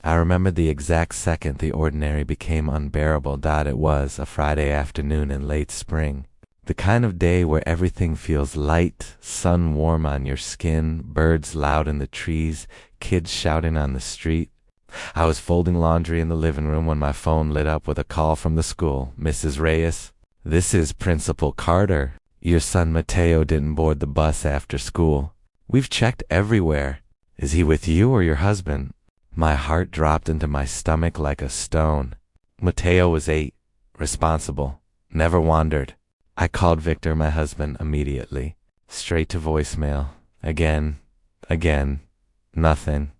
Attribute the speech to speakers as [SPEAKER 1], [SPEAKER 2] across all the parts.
[SPEAKER 1] I remember the exact second the ordinary became unbearable. It was a Friday afternoon in late spring. The kind of day where everything feels light, sun warm on your skin, birds loud in the trees, kids shouting on the street. I was folding laundry in the living room when my phone lit up with a call from the school. "Mrs. Reyes, this is Principal Carter. Your son Mateo didn't board the bus after school. We've checked everywhere. Is he with you or your husband?" My heart dropped into my stomach like a stone. Mateo was 8, responsible, never wandered. I called Victor, my husband, immediately. Straight to voicemail. Again, nothing.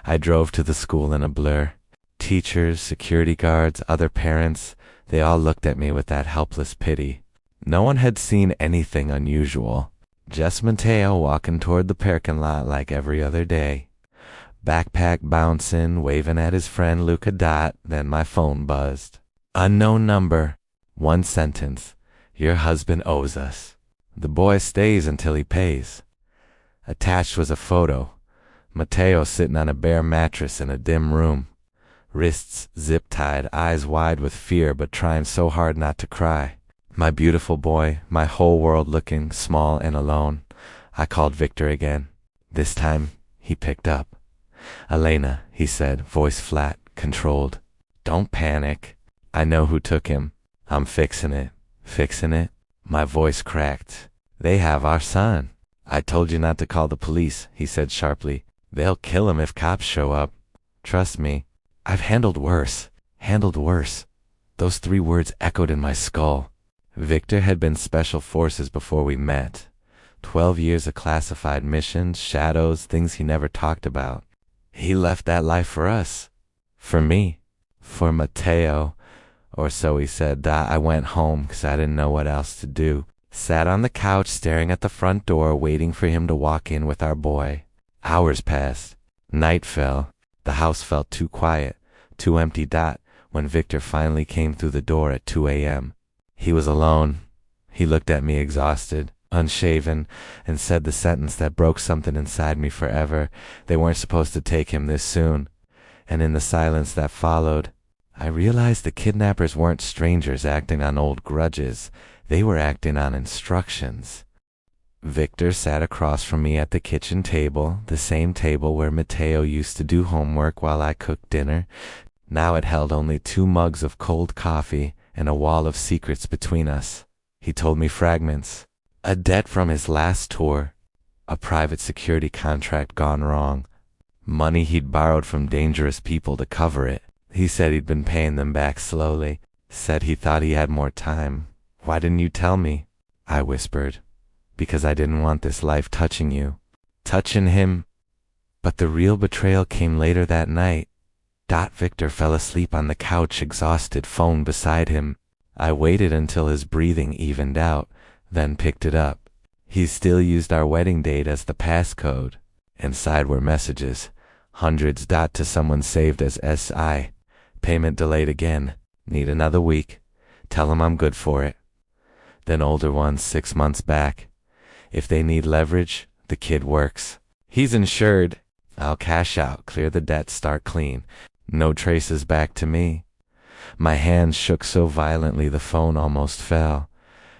[SPEAKER 1] I drove to the school in a blur. Teachers, security guards, other parents, they all looked at me with that helpless pity. No one had seen anything unusual. Just Mateo walking toward the parking lot like every other day. Backpack bouncing, waving at his friend Luca. Then my phone buzzed. Unknown number. One sentence. "Your husband owes us. The boy stays until he pays." Attached was a photo. Mateo sitting on a bare mattress in a dim room. Wrists zip-tied, eyes wide with fear, but trying so hard not to cry. My beautiful boy, my whole world looking small and alone. I called Victor again. This time, he picked up. "Elena," he said, voice flat, controlled. "Don't panic. I know who took him. I'm fixing it." "Fixing it?" My voice cracked. "They have our son." "I told you not to call the police," he said sharply. "They'll kill him if cops show up. Trust me. I've handled worse. Handled worse." Those 3 words echoed in my skull. Victor had been special forces before we met. 12 years of classified missions, shadows, things he never talked about. He left that life for us. For me. For Mateo. Or so he said. I went home because I didn't know what else to do. Sat on the couch staring at the front door, waiting for him to walk in with our boy. Hours passed. Night fell. The house felt too quiet, too empty. When Victor finally came through the door at 2 a.m. He was alone. He looked at me exhausted, unshaven, and said the sentence that broke something inside me forever. They weren't supposed to take him this soon. And in the silence that followed, I realized the kidnappers weren't strangers acting on old grudges. They were acting on instructions. Victor sat across from me at the kitchen table, the same table where Mateo used to do homework while I cooked dinner. Now it held only 2 mugs of cold coffee and a wall of secrets between us. He told me fragments. A debt from his last tour. A private security contract gone wrong. Money he'd borrowed from dangerous people to cover it. He said he'd been paying them back slowly. Said he thought he had more time. "Why didn't you tell me?" I whispered. "Because I didn't want this life touching you." Touching him. But the real betrayal came later that night. Victor fell asleep on the couch, exhausted, phone beside him. I waited until his breathing evened out, then picked it up. He still used our wedding date as the passcode. Inside were messages. Hundreds. To someone saved as SI. Payment delayed again. Need another week. Tell him I'm good for it. Then older ones 6 months back. If they need leverage, the kid works. He's insured. I'll cash out, clear the debt, start clean. No traces back to me. My hands shook so violently the phone almost fell.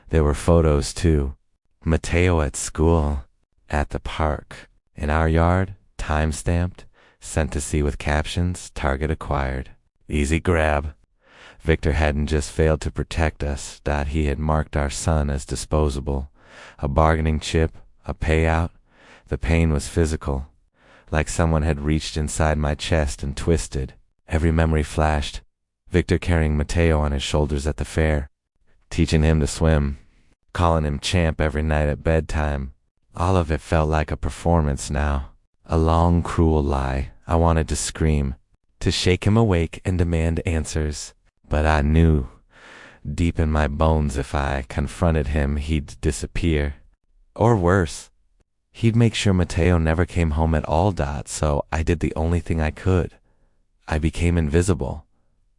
[SPEAKER 1] There were photos too. Mateo at school. At the park. In our yard. Time-stamped. Sent to see with captions. Target acquired. Easy grab. Victor hadn't just failed to protect us. He had marked our son as disposable. A bargaining chip. A payout. The pain was physical. Like someone had reached inside my chest and twisted. Every memory flashed. Victor carrying Mateo on his shoulders at the fair. Teaching him to swim. Calling him champ every night at bedtime. All of it felt like a performance now. A long, cruel lie. I wanted to scream. To shake him awake and demand answers. But I knew, deep in my bones, if I confronted him, he'd disappear. Or worse. He'd make sure Mateo never came home at all. So I did the only thing I could. I became invisible.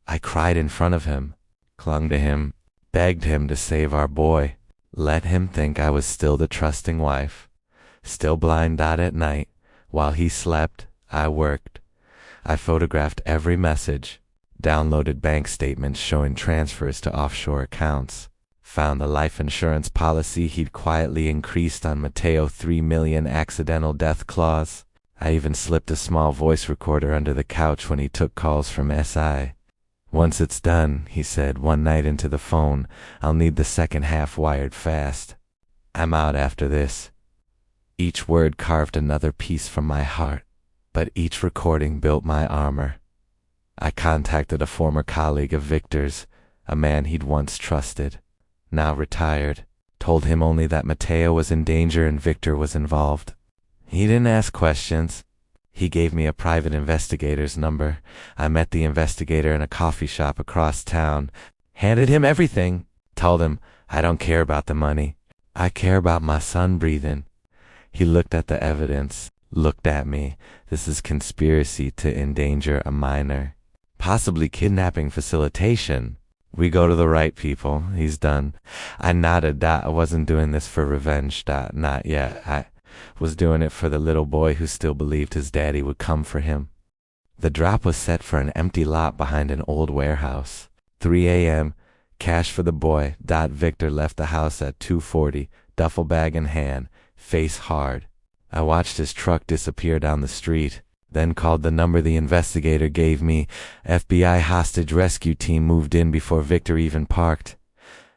[SPEAKER 1] I cried in front of him, clung to him, begged him to save our boy. Let him think I was still the trusting wife. Still blind. At night, while he slept, I worked. I photographed every message, downloaded bank statements showing transfers to offshore accounts, found the life insurance policy he'd quietly increased on Mateo 3 million accidental death clause. I even slipped a small voice recorder under the couch when he took calls from SI. "Once it's done," he said one night into the phone, "I'll need the second half wired fast. I'm out after this." Each word carved another piece from my heart, but each recording built my armor. I contacted a former colleague of Victor's, a man he'd once trusted, now retired, told him only that Mateo was in danger and Victor was involved. He didn't ask questions. He gave me a private investigator's number. I met the investigator in a coffee shop across town, handed him everything, told him, "I don't care about the money. I care about my son breathing." He looked at the evidence, looked at me. "This is conspiracy to endanger a minor. Possibly kidnapping facilitation. We go to the right people. He's done." I nodded. I wasn't doing this for revenge. Not yet. I was doing it for the little boy who still believed his daddy would come for him. The drop was set for an empty lot behind an old warehouse. 3 a.m., cash for the boy. Victor left the house at 2:40, duffel bag in hand, face hard. I watched his truck disappear down the street, then called the number the investigator gave me. FBI hostage rescue team moved in before Victor even parked.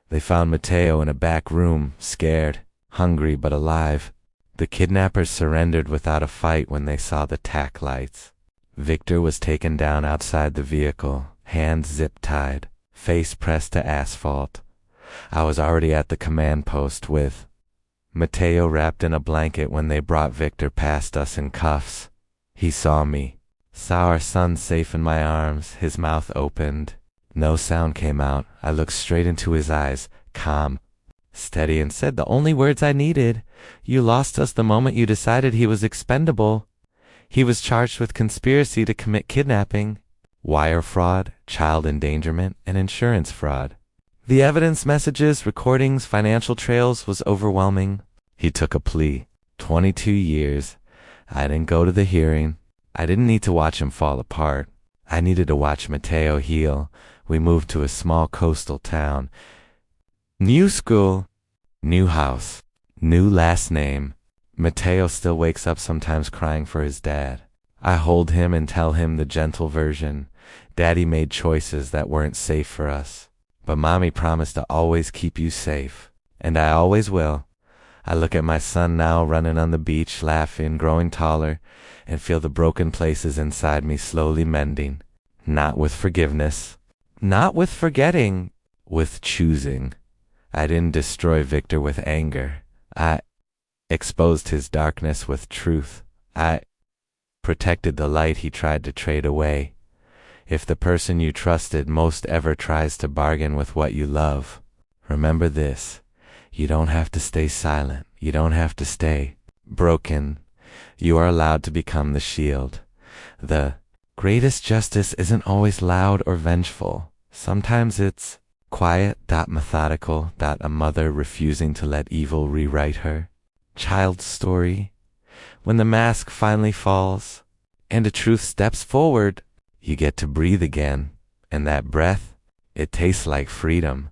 [SPEAKER 1] They found Mateo in a back room, scared, hungry but alive. The kidnappers surrendered without a fight when they saw the tack lights. Victor was taken down outside the vehicle, hands zip-tied, face pressed to asphalt. I was already at the command post with Mateo wrapped in a blanket when they brought Victor past us in cuffs. He saw me, saw our son safe in my arms, his mouth opened. No sound came out. I looked straight into his eyes, calm, steady, and said the only words I needed. "You lost us the moment you decided he was expendable. He was charged with conspiracy to commit kidnapping, wire fraud, child endangerment, and insurance fraud. The evidence, messages, recordings, financial trails was overwhelming." He took a plea. 22 years. I didn't go to the hearing. I didn't need to watch him fall apart. I needed to watch Mateo heal. We moved to a small coastal town. New school, new house, new last name. Mateo still wakes up sometimes crying for his dad. I hold him and tell him the gentle version. "Daddy made choices that weren't safe for us, but Mommy promised to always keep you safe, and I always will." I look at my son now running on the beach, laughing, growing taller, and feel the broken places inside me slowly mending. Not with forgiveness, not with forgetting, with choosing. I didn't destroy Victor with anger. I exposed his darkness with truth. I protected the light he tried to trade away. If the person you trusted most ever tries to bargain with what you love, remember this. You don't have to stay silent. You don't have to stay broken. You are allowed to become the shield. The greatest justice isn't always loud or vengeful. Sometimes it's quiet, methodical, a mother refusing to let evil rewrite her child's story. When the mask finally falls and the truth steps forward, you get to breathe again. And that breath, it tastes like freedom.